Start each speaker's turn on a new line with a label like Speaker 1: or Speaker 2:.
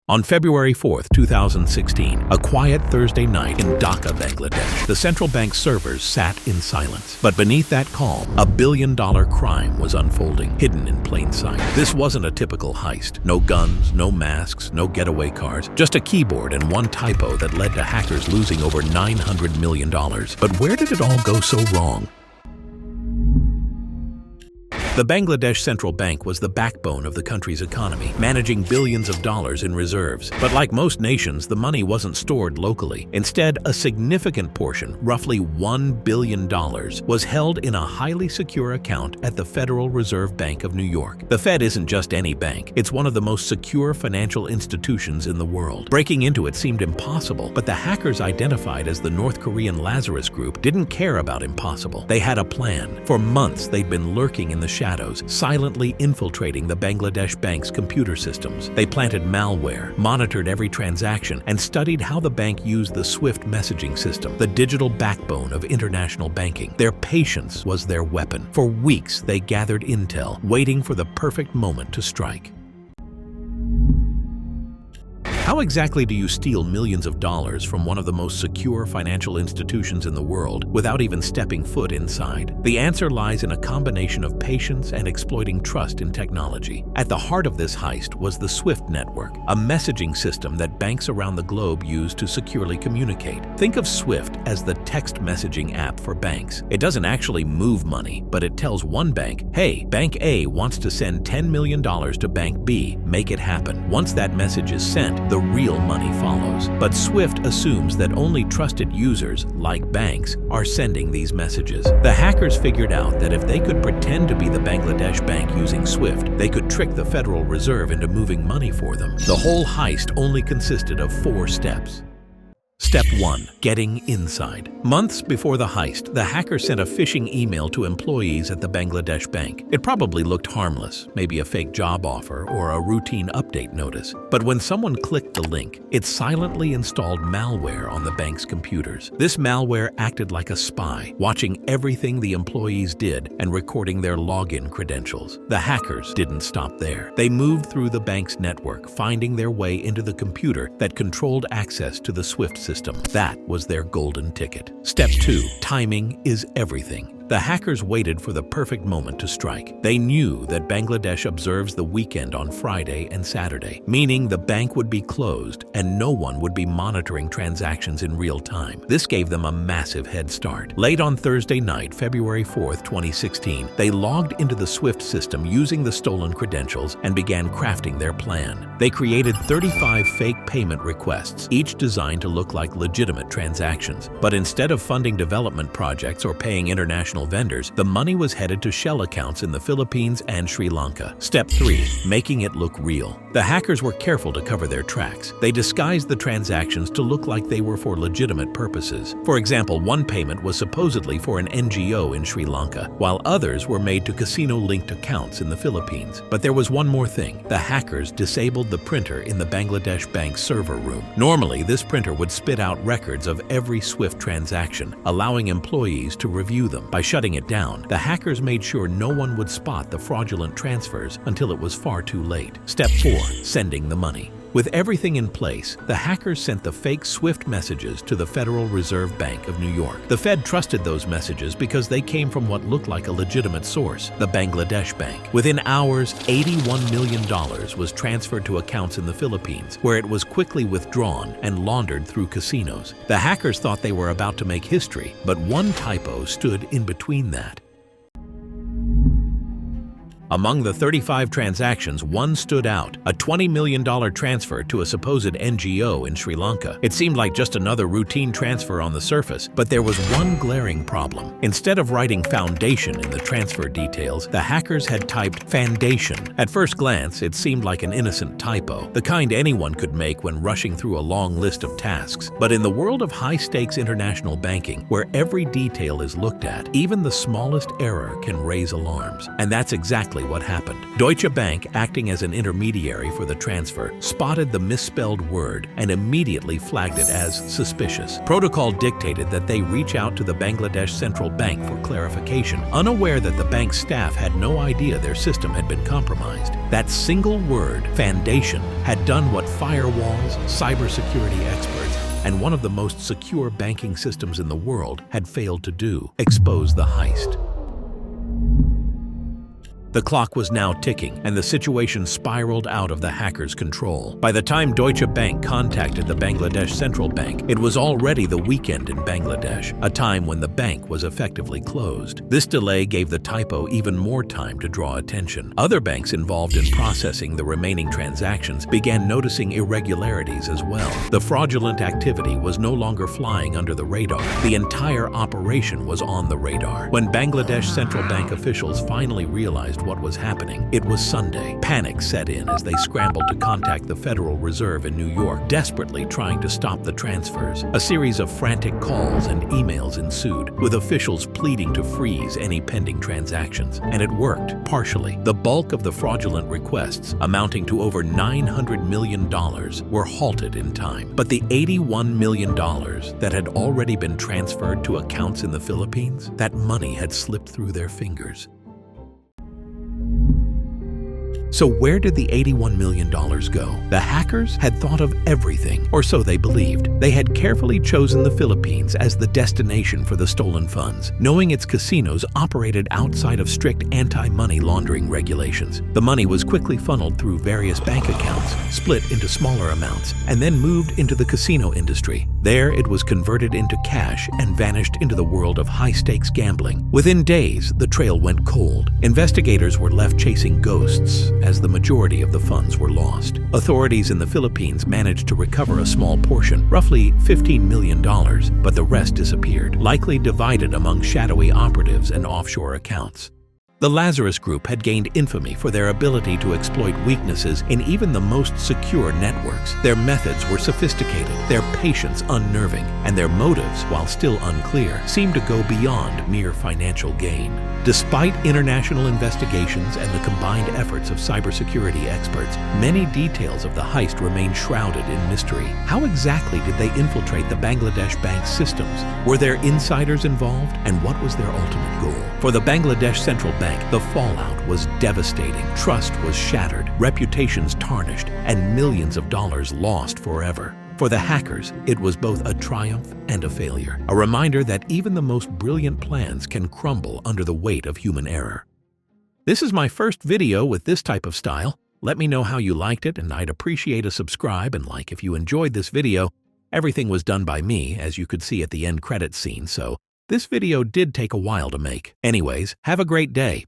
Speaker 1: On February 4, 2016, a quiet Thursday night in Dhaka, Bangladesh, the central bank servers sat in silence. But beneath that calm, a billion-dollar crime was unfolding, hidden in plain sight. This wasn't a typical heist. No guns, no masks, no getaway cars, just a keyboard and one typo that led to hackers losing over $900 million. But where did it all go so wrong? The Bangladesh Central Bank was the backbone of the country's economy, managing billions of dollars in reserves. But like most nations, the money wasn't stored locally. Instead, a significant portion, roughly $1 billion, was held in a highly secure account at the Federal Reserve Bank of New York. The Fed isn't just any bank. It's one of the most secure financial institutions in the world. Breaking into it seemed impossible, but the hackers identified as the North Korean Lazarus Group didn't care about impossible. They had a plan. For months, they'd been lurking in the shadows, silently infiltrating the Bangladesh bank's computer systems. They planted malware, monitored every transaction, and studied how the bank used the SWIFT messaging system, the digital backbone of international banking. Their patience was their weapon. For weeks, they gathered intel, waiting for the perfect moment to strike. How exactly do you steal millions of dollars from one of the most secure financial institutions in the world without even stepping foot inside? The answer lies in a combination of patience and exploiting trust in technology. At the heart of this heist was the SWIFT network, a messaging system that banks around the globe use to securely communicate. Think of SWIFT as the text messaging app for banks. It doesn't actually move money, but it tells one bank, hey, Bank A wants to send $10 million to Bank B, make it happen. Once that message is sent, the real money follows. But SWIFT assumes that only trusted users, like banks, are sending these messages. The hackers figured out that if they could pretend to be the Bangladesh bank using SWIFT, they could trick the Federal Reserve into moving money for them. The whole heist only consisted of 4 steps. Step 1. Getting inside. Months before the heist, the hacker sent a phishing email to employees at the Bangladesh bank. It probably looked harmless, maybe a fake job offer or a routine update notice. But when someone clicked the link, it silently installed malware on the bank's computers. This malware acted like a spy, watching everything the employees did and recording their login credentials. The hackers didn't stop there. They moved through the bank's network, finding their way into the computer that controlled access to the SWIFT system. That was their golden ticket. Step 2. Timing is everything. The hackers waited for the perfect moment to strike. They knew that Bangladesh observes the weekend on Friday and Saturday, meaning the bank would be closed and no one would be monitoring transactions in real time. This gave them a massive head start. Late on Thursday night, February 4, 2016, they logged into the SWIFT system using the stolen credentials and began crafting their plan. They created 35 fake payment requests, each designed to look like legitimate transactions. But instead of funding development projects or paying international vendors, the money was headed to shell accounts in the Philippines and Sri Lanka. Step 3. Making it look real. The hackers were careful to cover their tracks. They disguised the transactions to look like they were for legitimate purposes. For example, one payment was supposedly for an NGO in Sri Lanka, while others were made to casino-linked accounts in the Philippines. But there was one more thing. The hackers disabled the printer in the Bangladesh bank server room. Normally, this printer would spit out records of every SWIFT transaction, allowing employees to review them. By shutting it down, the hackers made sure no one would spot the fraudulent transfers until it was far too late. Step 4. Sending the money. With everything in place, the hackers sent the fake SWIFT messages to the Federal Reserve Bank of New York. The Fed trusted those messages because they came from what looked like a legitimate source, the Bangladesh bank. Within hours, $81 million was transferred to accounts in the Philippines, where it was quickly withdrawn and laundered through casinos. The hackers thought they were about to make history, but one typo stood in between that. Among the 35 transactions, one stood out, a $20 million transfer to a supposed NGO in Sri Lanka. It seemed like just another routine transfer on the surface, but there was one glaring problem. Instead of writing foundation in the transfer details, the hackers had typed foundation. At first glance, it seemed like an innocent typo, the kind anyone could make when rushing through a long list of tasks. But in the world of high-stakes international banking, where every detail is looked at, even the smallest error can raise alarms. And that's exactly exactly what happened. Deutsche Bank, acting as an intermediary for the transfer, spotted the misspelled word and immediately flagged it as suspicious. Protocol dictated that they reach out to the Bangladesh Central Bank for clarification, unaware that the bank's staff had no idea their system had been compromised. That single word, foundation, had done what firewalls, cybersecurity experts, and one of the most secure banking systems in the world had failed to do: expose the heist. The clock was now ticking, and the situation spiraled out of the hackers' control. By the time Deutsche Bank contacted the Bangladesh Central Bank, it was already the weekend in Bangladesh, a time when the bank was effectively closed. This delay gave the Typo even more time to draw attention. Other banks involved in processing the remaining transactions began noticing irregularities as well. The fraudulent activity was no longer flying under the radar. The entire operation was on the radar. When Bangladesh Central Bank officials finally realized what was happening, it was Sunday. Panic set in as they scrambled to contact the Federal Reserve in New York, desperately trying to stop the transfers. A series of frantic calls and emails ensued, with officials pleading to freeze any pending transactions. And it worked, partially. The bulk of the fraudulent requests, amounting to over $900 million, were halted in time. But the $81 million that had already been transferred to accounts in the Philippines, that money had slipped through their fingers. So where did the $81 million go? The hackers had thought of everything, or so they believed. They had carefully chosen the Philippines as the destination for the stolen funds, knowing its casinos operated outside of strict anti-money laundering regulations. The money was quickly funneled through various bank accounts, split into smaller amounts, and then moved into the casino industry. There it was converted into cash and vanished into the world of high-stakes gambling. Within days, the trail went cold. Investigators were left chasing ghosts, as the majority of the funds were lost. Authorities in the Philippines managed to recover a small portion, roughly $15 million, but the rest disappeared, likely divided among shadowy operatives and offshore accounts. The Lazarus Group had gained infamy for their ability to exploit weaknesses in even the most secure networks. Their methods were sophisticated, their patience unnerving, and their motives, while still unclear, seemed to go beyond mere financial gain. Despite international investigations and the combined efforts of cybersecurity experts, many details of the heist remain shrouded in mystery. How exactly did they infiltrate the Bangladesh bank's systems? Were there insiders involved, and what was their ultimate goal? For the Bangladesh Central Bank, the fallout was devastating. Trust was shattered, reputations tarnished, and millions of dollars lost forever. For the hackers, it was both a triumph and a failure, a reminder that even the most brilliant plans can crumble under the weight of human error. This is my first video with this type of style. Let me know how you liked it, and I'd appreciate a subscribe and like if you enjoyed this video. Everything was done by me, as you could see at the end credits scene, so this video did take a while to make. Anyways, have a great day.